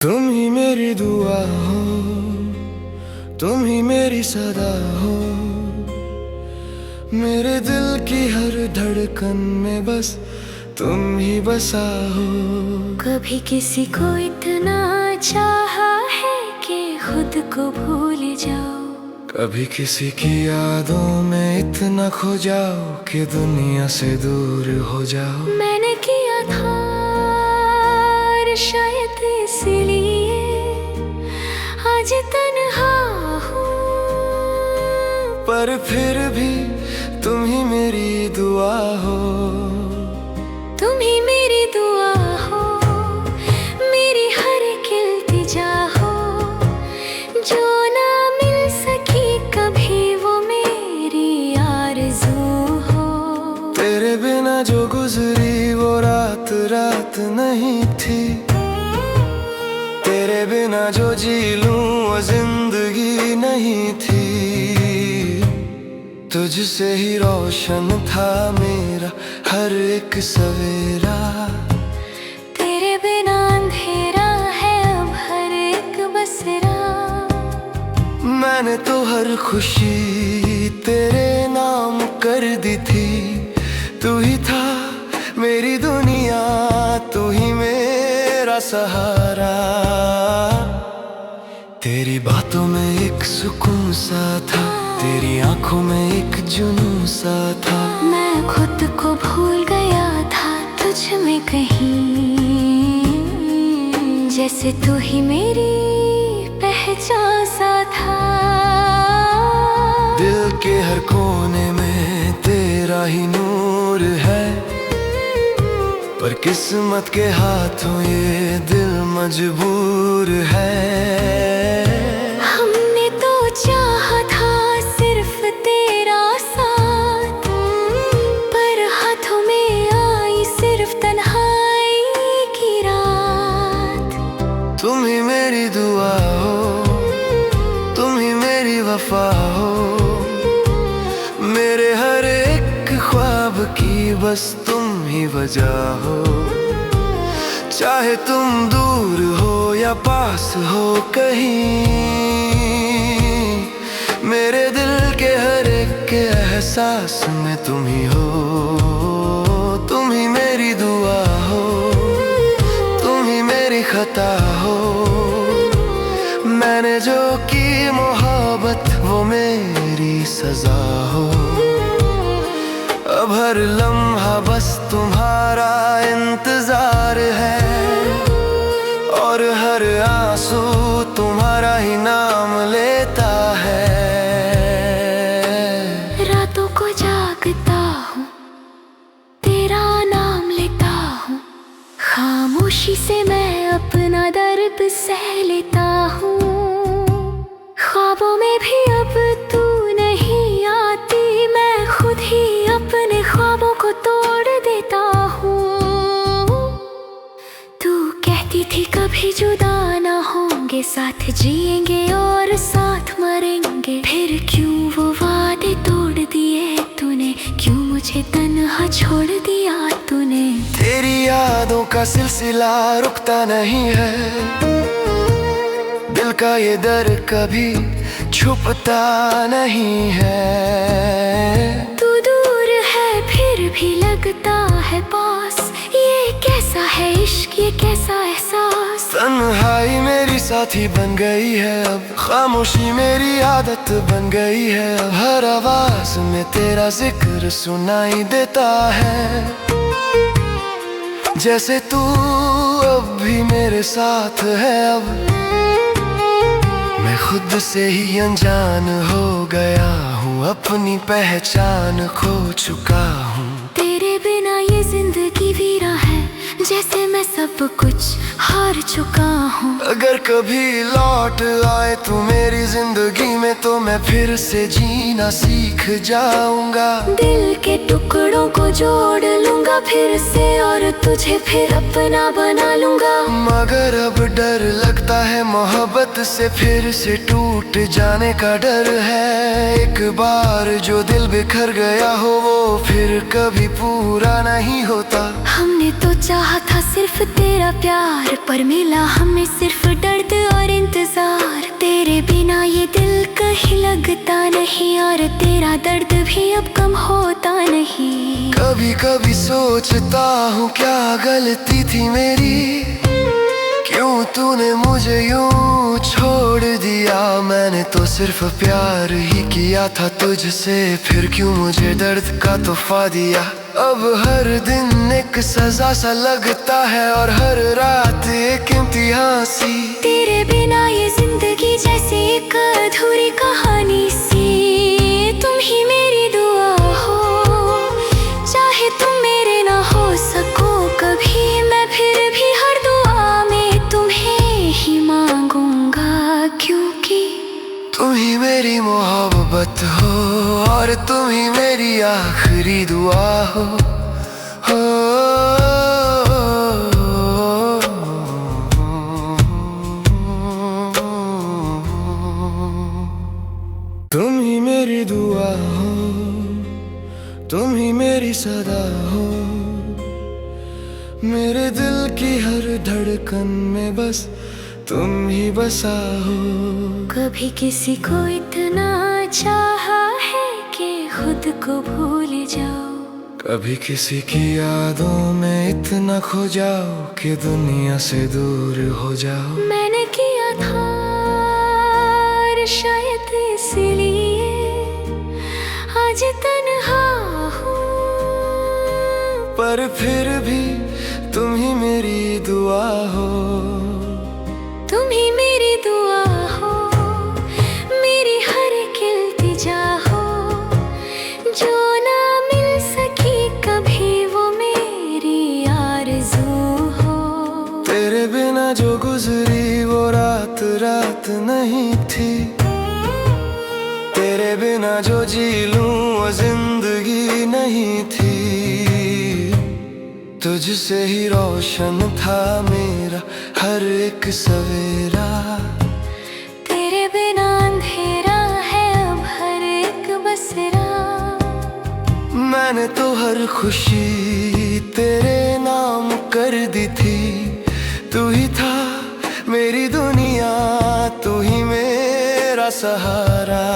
तुम ही मेरी दुआ हो, तुम ही मेरी सदा हो। मेरे दिल की हर धड़कन में बस तुम ही बसा हो। कभी किसी को इतना चाहा है कि खुद को भूल जाओ। कभी किसी की यादों में इतना खो जाओ कि दुनिया से दूर हो जाओ। मैंने किया था और शायद इसलिए आज तन्हा हूँ, पर फिर भी तुम ही मेरी दुआ हो। तुम ही मेरी दुआ हो, मेरी हर एक इल्तिजा हो। जो ना मिल सकी कभी वो मेरी आरज़ू हो। तेरे बिना जो गुजरी वो रात रात नहीं थी। तेरे बिना जो जी लूं वो जिंदगी नहीं थी। तुझसे ही रोशन था मेरा हर एक सवेरा। तेरे बिना अंधेरा है अब हर एक बसेरा। मैंने तो हर खुशी तेरे नाम कर दी थी। तू ही था मेरी दुनिया, तू ही मेरा सहारा। तेरी बातों में एक सुकून सा था, तेरी आंखों में एक जुनून सा था। मैं खुद को भूल गया था तुझ में कहीं, जैसे तू ही मेरी पहचान सा था। दिल के हर कोने में तेरा ही नूर है, पर किस्मत के हाथों ये दिल मजबूर है। हमने तो चाहा था सिर्फ तेरा साथ, पर हाथों में आई सिर्फ तन्हाई की रात। तुम ही मेरी दुआ हो, तुम ही मेरी वफा हो। मेरे हर एक ख्वाब की बस तुम ही वजह हो। चाहे तुम दूर हो या पास हो कहीं, मेरे दिल के हर एक के एहसास में तुम ही हो। तुम ही मेरी दुआ हो, तुम ही मेरी खता हो। मैंने जो की मोहब्बत वो मेरी सजा हो। अब हर लम्हा बस तुम्हारा इंतजार है, और हर आंसू तुम्हारा ही नाम लेता है। रातों को जागता हूँ, तेरा नाम लेता हूँ। खामोशी से मैं अपना दर्द सह लेता हूँ। ख्वाबों में भी अब तू नहीं आती, मैं खुद ही अपने ख्वाबों को तोड़ देता हूँ। तू कहती थी कभी जुदा ना होंगे, साथ जिएंगे और साथ मरेंगे। फिर क्यों वो वादे तोड़ दिए तूने, क्यों मुझे तन्हा छोड़ दिया तूने। तेरी यादों का सिलसिला रुकता नहीं है, दिल का ये दर्द कभी छुपता नहीं है। तू दूर है फिर भी लगता है पास, ये कैसा है इश्क, ये कैसा एहसास। तन्हाई मेरी साथी बन गई है अब, खामोशी मेरी आदत बन गई है अब। हर आवाज में तेरा जिक्र सुनाई देता है, जैसे तू अब भी मेरे साथ है। अब मैं खुद से ही अनजान हो गया हूँ, अपनी पहचान खो चुका हूँ। तेरे बिना ये जिंदगी वीरा है, जैसे मैं सब कुछ हार चुका हूँ। अगर कभी लौट आए तू मेरी जिंदगी में तो मैं फिर से जीना सीख जाऊंगा। दिल के टुकड़ों को जोड़ लूंगा फिर से, और तुझे फिर अपना बना लूंगा। मगर अब डर लगता है मोहब्बत से फिर से टूट जाने का डर है। एक बार जो दिल बिखर गया हो वो फिर कभी पूरा नहीं होता। हमने तो चाहा था सिर्फ तेरा प्यार, पर मिला हमें सिर्फ दर्द और इंतजार। तेरे बिना ये दिल कहीं लगता नहीं, और तेरा दर्द भी अब कम होता नहीं। कभी कभी सोचता हूँ क्या गलती थी मेरी, क्यों तूने मुझे यूं छोड़ दिया। मैंने तो सिर्फ प्यार ही किया था तुझसे, फिर क्यों मुझे दर्द का तोहफा दिया। अब हर दिन एक सजा सा लगता है और हर रात एक इम्तिहान सी। तेरे बिना ये जिंदगी जैसे एक अधूरी कहानी सी। तुम ही मेरी दुआ हो, चाहे तुम मेरे ना हो सको कभी, मैं फिर भी हर दुआ में तुम्हें ही मांगूंगा। क्योंकि तुम ही मेरी मोहब्बत हो और तुम ही मेरी आखिरी दुआ हो। तुम ही मेरी दुआ हो, तुम ही मेरी सदा हो। मेरे दिल की हर धड़कन में बस तुम ही बसा हो। कभी किसी को इतना चाहा है कि खुद को भूल जाओ, कभी किसी की यादों में इतना खो जाओ कि दुनिया से दूर हो जाओ। मैंने किया था और शायद इसलिए आज तन्हा हूँ, पर फिर भी तुम ही मेरी दुआ हो। तुम ही मेरी दुआ हो, मेरी हर एक इल्तिजा हो। जो ना मिल सकी कभी वो मेरी आरज़ू हो। तेरे बिना जो गुजरी वो रात रात नहीं थी, तेरे बिना जो जी लूं वो जिंदगी नहीं थी। तुझसे ही रोशन था मेरा हर एक सवेरा, तेरे बिना अंधेरा है अब हर एक बसेरा। मैंने तो हर खुशी तेरे नाम कर दी थी। तू ही था मेरी दुनिया, तू ही मेरा सहारा।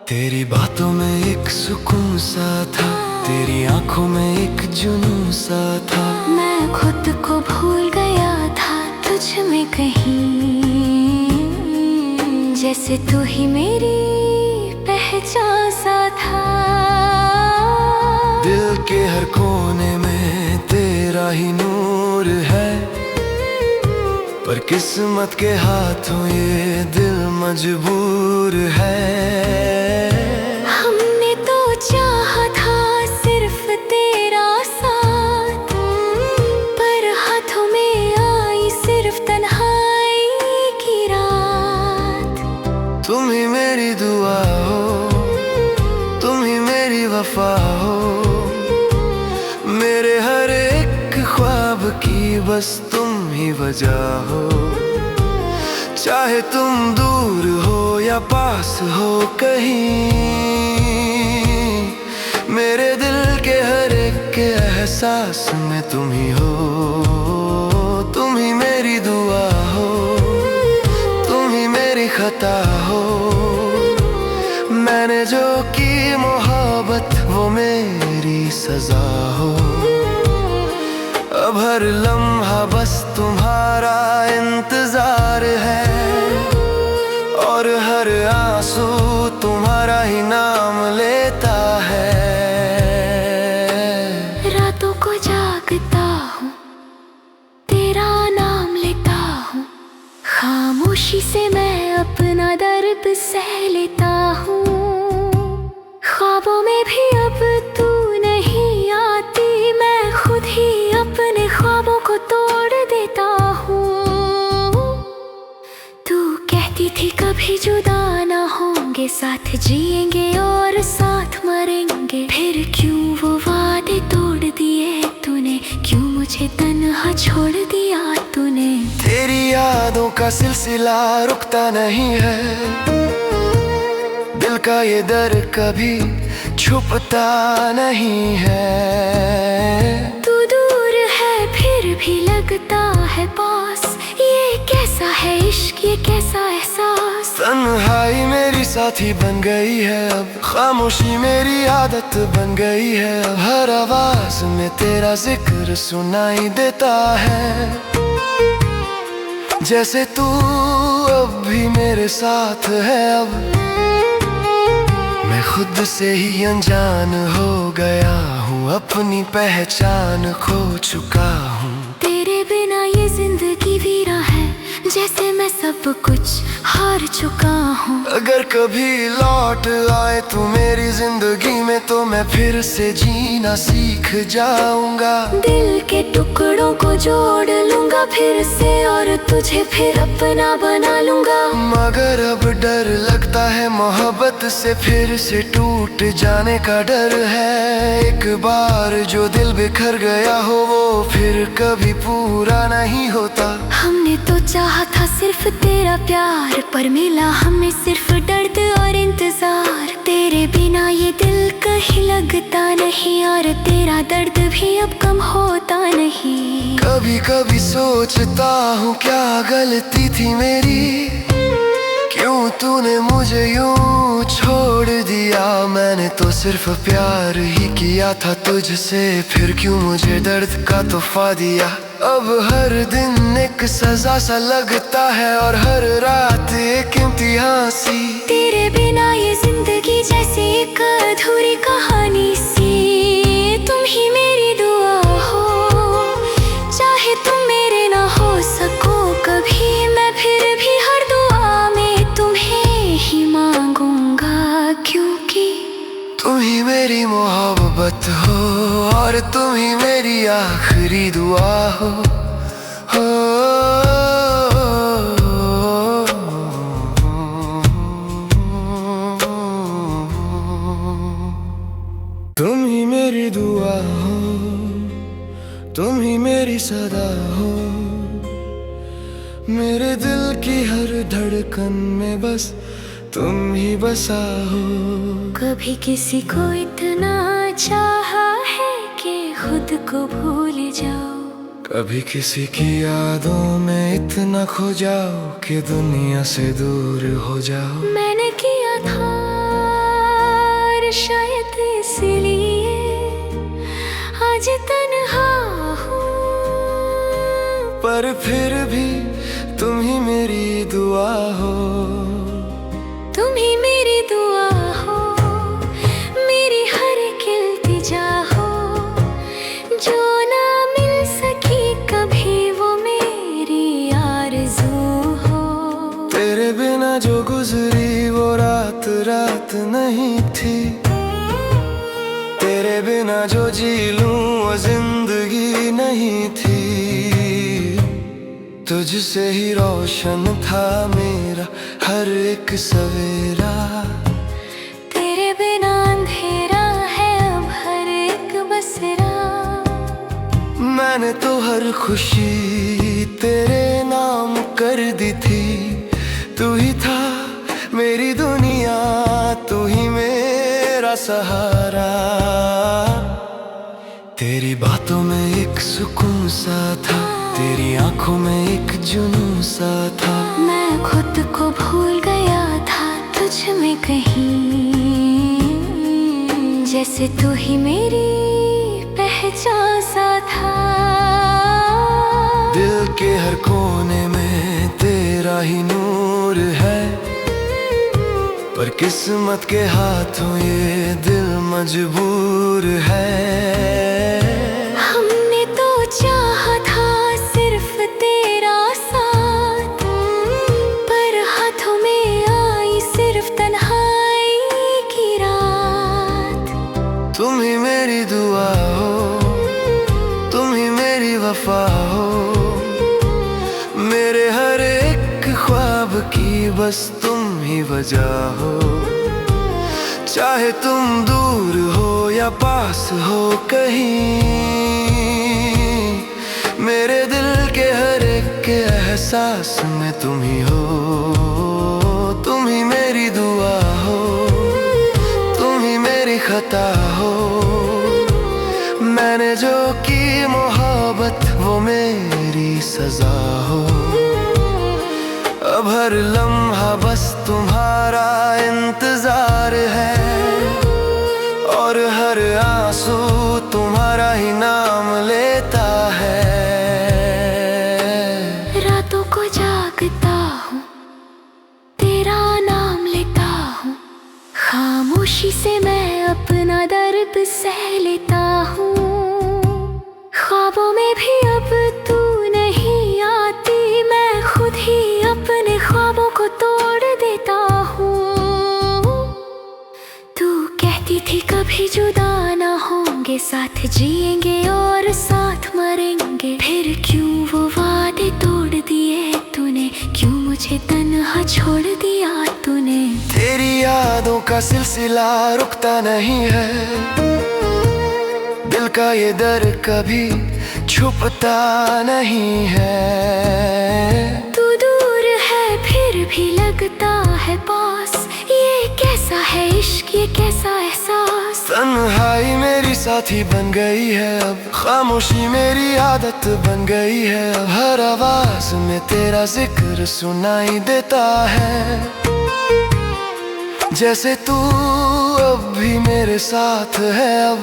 तेरी बातों में एक सुकून सा था, तेरी आंखों में एक जुनून सा था। मैं खुद को भूल गया था तुझ में कहीं, जैसे तू ही मेरी पहचान सा था। दिल के हर कोने में तेरा ही नूर है, पर किस्मत के हाथों ये दिल मजबूर है। हमने तो चाहा था सिर्फ तेरा साथ, पर हाथों में आई सिर्फ तन्हाई की रात। तुम ही मेरी दुआ हो, तुम ही मेरी वफा हो। मेरे हर एक ख्वाब की बस तुम ही वजह हो। चाहे तुम दूर हो या पास हो कहीं, मेरे दिल के हर एक के एहसास में तुम ही हो। तुम ही मेरी दुआ हो, तुम ही मेरी खता हो। मैंने जो की मोहब्बत वो मेरी सजा हो। अब हर लम्हा बस तुम्हारा इंतजार है, और हर आंसू तुम्हारा ही नाम लेता है। रातों को जागता हूँ, तेरा नाम लेता हूँ। खामोशी से मैं अपना दर्द सह लेता हूँ। ख्वाबों में भी अब तू नहीं आती, मैं खुद ही अपने ख्वाबों को तोड़ देता हूँ। तू कहती थी कभी जुदा ना होंगे, साथ जिएंगे और साथ मरेंगे। फिर क्यों वो वादे तोड़ दिए तूने, क्यों मुझे तन्हा छोड़ दिया तूने। तेरी यादों का सिलसिला रुकता नहीं है। दिल का ये दर्द कभी छुपता नहीं है। तू दूर है फिर भी लगता है पास, ये कैसा है इश्क, ये कैसा एहसास। तन्हाई मेरी साथी बन गई है अब, खामोशी मेरी आदत बन गई है अब। हर आवाज में तेरा जिक्र सुनाई देता है, जैसे तू अब भी मेरे साथ है अब। मैं खुद से ही अनजान हो गया हूँ, अपनी पहचान खो चुका हूँ। तेरे बिना ये जिंदगी वीरा है, जैसे मैं सब कुछ हार चुका हूँ। अगर कभी लौट आए तू मेरी जिंदगी में, तो मैं फिर से जीना सीख जाऊंगा। दिल के टुकड़ों को जोड़ लूंगा फिर से, और तुझे फिर अपना बना लूंगा। मगर अब डर लगता है मोहब्बत से, फिर से टूट जाने का डर है। एक बार जो दिल बिखर गया हो, वो फिर कभी पूरा नहीं होता। हमने तो चाहा था सिर्फ तेरा प्यार, पर मिला हमें सिर्फ दर्द और इंतजार। तेरे बिना ये दिल कहीं लगता नहीं, और तेरा दर्द भी अब कम होता नहीं। कभी कभी सोचता हूँ क्या गलती थी मेरी, क्यों तूने मुझे यूं छोड़ दिया। मैंने तो सिर्फ प्यार ही किया था तुझसे, फिर क्यों मुझे दर्द का तोहफा दिया। अब हर दिन एक सजा सा लगता है, और हर रात एक इम्तिहान सी। तेरे बिना ये जिंदगी जैसे एक अधूरी कहानी सी। तुम ही मेरी दुआ हो, चाहे तुम मेरे ना हो सको कभी, मैं फिर भी हर दुआ में तुम्हें ही मांगूंगा। क्योंकि तुम ही मेरी मोहब्बत हो, और तुम ही मेरी आखिरी दुआ हो। तुम ही मेरी दुआ हो, तुम ही मेरी सदा हो। मेरे दिल की हर धड़कन में बस तुम ही बसा हो। कभी किसी को इतना चाहा है कि खुद को भूल जाओ, कभी किसी की यादों में इतना खो जाओ कि दुनिया से दूर हो जाओ। मैंने किया था और शायद इसलिए आज तन्हा हूँ, पर फिर भी तुम ही मेरी दुआ हो। तुम ही मेरी दुआ हो, मेरी हर एक इल्तिजा हो। जो ना मिल सकी कभी, वो मेरी आरज़ू हो। तेरे बिना जो गुजरी वो रात रात नहीं थी, तेरे बिना जो जी लूं वो जिंदगी नहीं थी। तुझसे ही रोशन था मेरा हर एक सवेरा, तेरे बिना अंधेरा है अब हर एक बसेरा। मैंने तो हर खुशी तेरे नाम कर दी थी। तू ही था मेरी दुनिया, तू ही मेरा सहारा। तेरी बातों में एक सुकून सा था, तेरी आंखों में एक जुनून सा था। मैं खुद को भूल गया था तुझ में कहीं, जैसे तू ही मेरी पहचान सा था। दिल के हर कोने में तेरा ही नूर है, पर किस्मत के हाथों ये दिल मजबूर है। हमने तो चाहा था सिर्फ तेरा साथ, पर हाथों में आई सिर्फ तन्हाई की रात। तुम ही मेरी दुआ हो, तुम ही मेरी वफा हो। मेरे हर एक ख्वाब की बस तुम ही वजह हो। चाहे तुम दूर हो या पास हो कहीं, मेरे दिल के हर एक के एहसास में तुम ही हो, तुम ही मेरी दुआ हो, तुम ही मेरी खता हो। मैंने जो की मोहब्बत वो मेरी सजा हो। अब हर लम्हा बस तुम्हारा इंतजार है, और हर आंसू तुम्हारा ही नाम लेता है। रातों को जागता हूँ, तेरा नाम लेता हूँ, खामोशी से मैं अपना दर्द सह लेता हूँ। ख्वाबों में भी अब तू नहीं आती, मैं खुद ही अपने ख्वाबों को तोड़ देता हूँ। तू कहती थी कभी जुदा ना होंगे, साथ जिएंगे और साथ मरेंगे। फिर क्यों वो वादे तोड़ दिए तूने, क्यों मुझे तन्हा छोड़ दिया तूने। तेरी यादों का सिलसिला रुकता नहीं है, दिल का ये दर्द कभी छुपता नहीं है। तू दूर है फिर भी लगता है पास, ये कैसा है इश्क, ये कैसा एहसास। तन्हाई मेरी साथी बन गई है अब, खामोशी मेरी आदत बन गई है अब। हर आवाज में तेरा जिक्र सुनाई देता है, जैसे तू अब भी मेरे साथ है। अब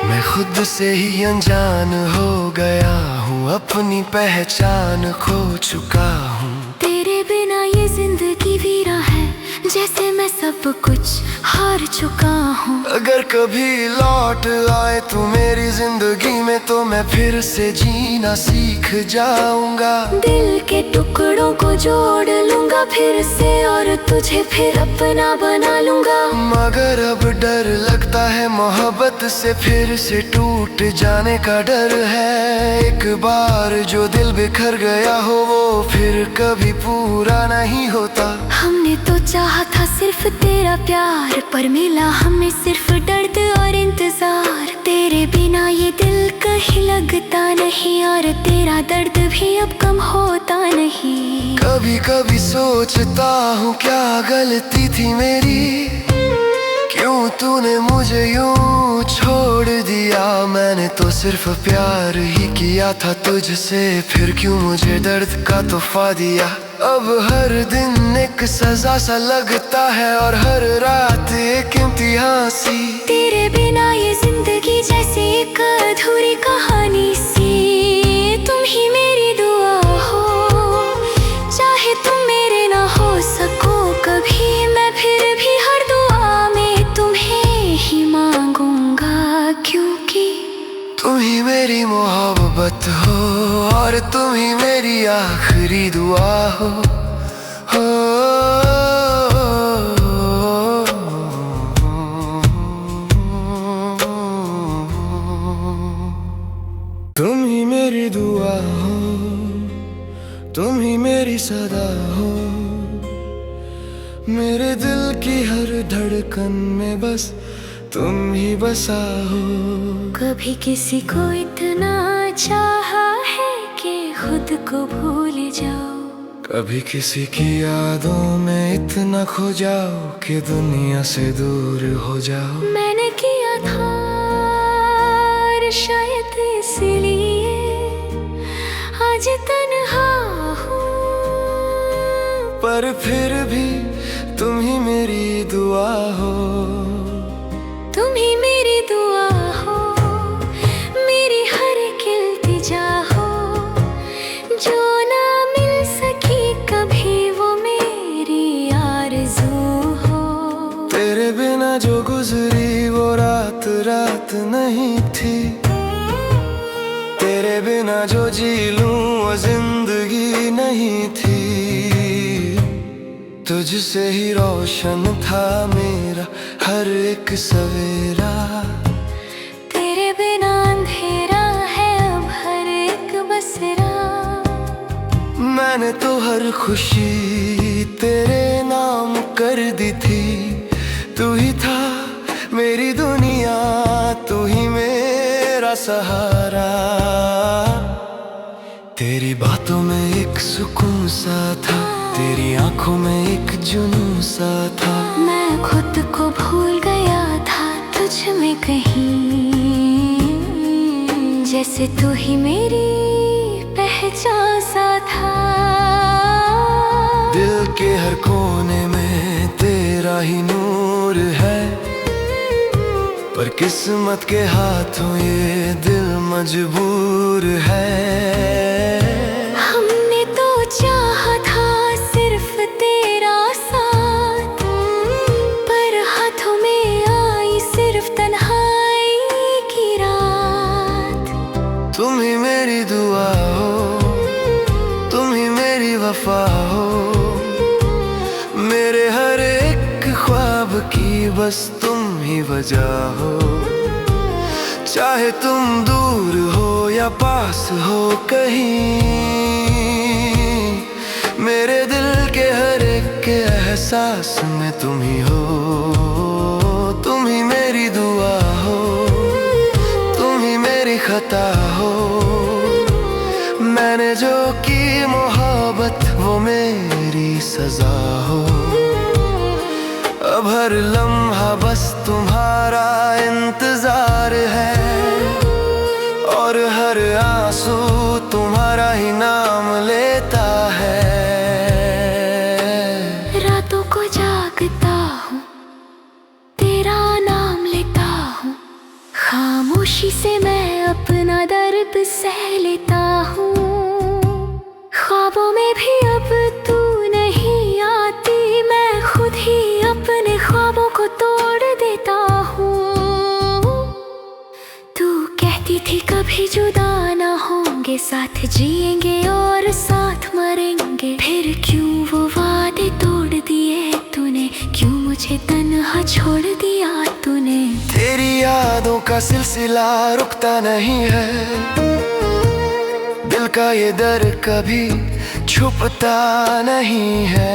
मैं खुद से ही अनजान हो गया हूँ, अपनी पहचान खो चुका हूँ। तेरे बिना ये जिंदगी वीरा है, जैसे मैं सब कुछ हार चुका हूँ। अगर कभी लौट आए तू मेरी जिंदगी में, तो मैं फिर से जीना सीख जाऊंगा। दिल के टुकड़ों को जोड़ लूंगा फिर से, और तुझे फिर अपना बना लूंगा। मगर अब डर लगता है मोहब्बत से, फिर से टूट जाने का डर है। एक बार जो दिल बिखर गया हो वो फिर कभी पूरा नहीं होता। हमने तो चाहा था सिर्फ तेरा प्यार, पर मिला हमें सिर्फ दर्द और इंतजार। तेरे बिना ये दिल कहीं लगता नहीं, और तेरा दर्द भी अब कम होता नहीं। कभी कभी सोचता हूँ क्या गलती थी मेरी, क्यों तूने मुझे यूं छोड़ दिया। मैंने तो सिर्फ प्यार ही किया था तुझसे, फिर क्यों मुझे दर्द का तोहफा दिया। अब हर दिन एक सजा सा लगता है, और हर रात एक इम्तिहान सी। तेरे बिना ये जिंदगी जैसे एक अधूरी कहानी सी। तुम ही मेरी दुआ हो, चाहे तुम मेरे ना हो सको कभी, मैं फिर भी हर दुआ में तुम्हें ही मांगूंगा। क्योंकि तुम ही मेरी मोहब्बत हो, और तुम ही मेरी आखिरी दुआ हो। तुम ही मेरी दुआ हो, तुम ही मेरी सदा हो। मेरे दिल की हर धड़कन में बस तुम ही बसा हो। कभी किसी को इतना चाहा है कि खुद को भूल जाओ, कभी किसी की यादों में इतना खो जाओ कि दुनिया से दूर हो जाओ। मैंने किया था और शायद इसलिए आज तन्हा हूँ, पर फिर भी तुम ही मेरी दुआ हो। तुम ही मेरी दुआ हो, मेरी हर एक इल्तिजा हो। जो ना मिल सकी कभी वो मेरी आरज़ू हो। तेरे बिना जो गुजरी वो रात रात नहीं थी, तेरे बिना जो जी लूं वो जिंदगी नहीं थी। तुझसे ही रोशन था मेरा हर एक सवेरा, तेरे बिना अंधेरा है अब हर एक बसेरा। मैंने तो हर खुशी तेरे नाम कर दी थी। तू ही था मेरी दुनिया, तू ही मेरा सहारा। तेरी बातों में एक सुकून सा था, तेरी आंखों में एक जुनून सा था। मैं खुद को भूल गया था तुझ में कहीं, जैसे तू ही मेरी पहचान सा था। दिल के हर कोने में तेरा ही नूर है, पर किस्मत के हाथों ये दिल मजबूर है। हमने तो चाहा था सिर्फ तेरा साथ, पर हाथों में आई सिर्फ तन्हाई की रात। तुम ही मेरी दुआ हो, तुम ही मेरी वफा हो, मेरे हर एक ख्वाब की बस तुम ही वजह हो। चाहे तुम दूर हो या पास हो कहीं, मेरे दिल के हर एक के एहसास में तुम ही हो। तुम ही मेरी दुआ हो, तुम ही मेरी खता हो, मैंने जो की मोहब्बत वो मेरी सजा हो। अब हर लम्हा बस तुम्हारा इंतजार है, और हर आंसू तुम्हारा ही नाम लेता है। रातों को जागता हूँ, तेरा नाम लेता हूँ, खामोशी से मैं अपना दर्द सह लेता हूँ। ख्वाबों में भी अब तू नहीं आती, मैं खुद ही अपने ख्वाबों को तोड़ देता हूँ। तू कहती थी कभी जुदा ना होंगे, साथ जिएंगे और साथ मरेंगे, फिर क्यों वो वादे तोड़ दिए तूने, क्यों मुझे तन्हा छोड़ दिया तूने। तेरी यादों का सिलसिला रुकता नहीं है, दिल का ये दर्द कभी छुपता नहीं है।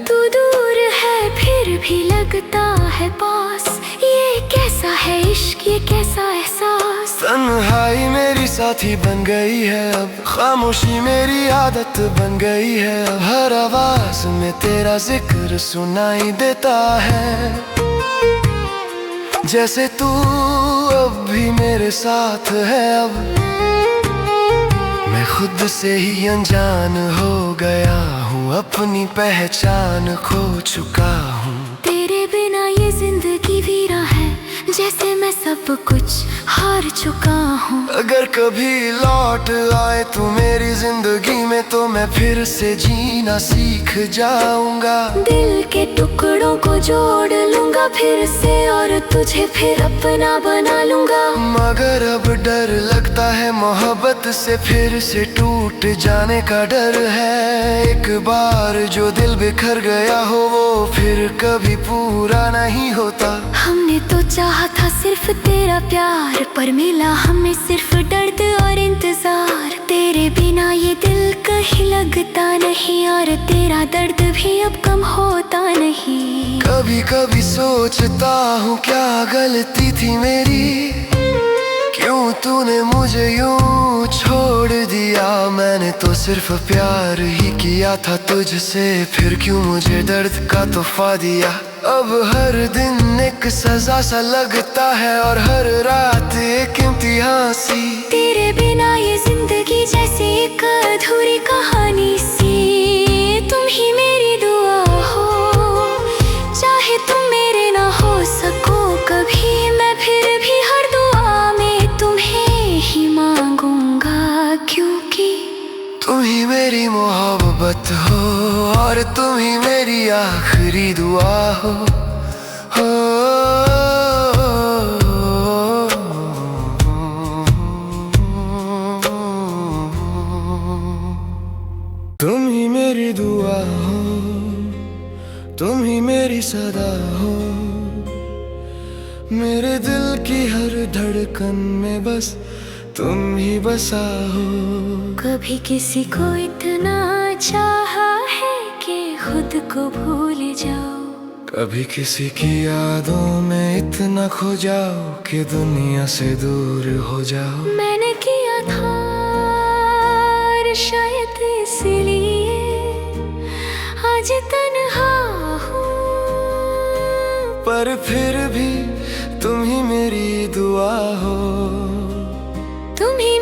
तू दूर है फिर भी लगता है पास, ये कैसा है इश्क, ये कैसा एहसास। तन्हाई मेरी साथी बन गई है अब, खामोशी मेरी आदत बन गई है अब। हर आवाज में तेरा जिक्र सुनाई देता है, जैसे तू अब भी मेरे साथ है। अब मैं खुद से ही अनजान हो गया हूँ, अपनी पहचान खो चुका हूँ। तेरे बिना ये जिंदगी वीरा है, जैसे मैं सब कुछ हार चुका हूँ। अगर कभी लौट आए तू मेरी जिंदगी में, तो मैं फिर से जीना सीख जाऊंगा। दिल के टुकड़ों को जोड़ लूंगा फिर से, और तुझे फिर अपना बना लूंगा। मगर अब डर लगता है मोहब्बत से, फिर से टूट जाने का डर है। एक बार जो दिल बिखर गया हो वो फिर कभी पूरा नहीं होता। हमने तो चाहा था सिर्फ तेरा प्यार, पर मिला हमें सिर्फ दर्द और इंतजार। तेरे बिना ये दिल कहीं लगता नहीं, और तेरा दर्द भी अब कम होता नहीं। कभी कभी सोचता हूँ क्या गलती थी मेरी, क्यों तूने मुझे यूं छोड़ दिया। मैंने तो सिर्फ प्यार ही किया था तुझसे, फिर क्यों मुझे दर्द का तोहफा दिया। अब हर दिन एक सजा सा लगता है, और हर रात एक इम्तिहान सी। तेरे बिना ये जिंदगी जैसे एक अधूरी कहानी सी। तुम ही मेरी दुआ हो, चाहे तुम मेरे ना हो सको कभी, मैं फिर भी हर दुआ में तुम्हें ही मांगूंगा। क्योंकि तुम ही मेरी मोहब्बत हो, और तुम ही मेरी आखिरी दुआ हो। तुम ही मेरी दुआ हो, तुम ही मेरी सदा हो, मेरे दिल की हर धड़कन में बस तुम ही बसा हो। कभी किसी को इतना चाहा है कि खुद को भूल जाओ, कभी किसी की यादों में इतना खो जाओ कि दुनिया से दूर हो जाओ। मैंने किया था पर फिर भी तुम ही मेरी दुआ हो। तुम ही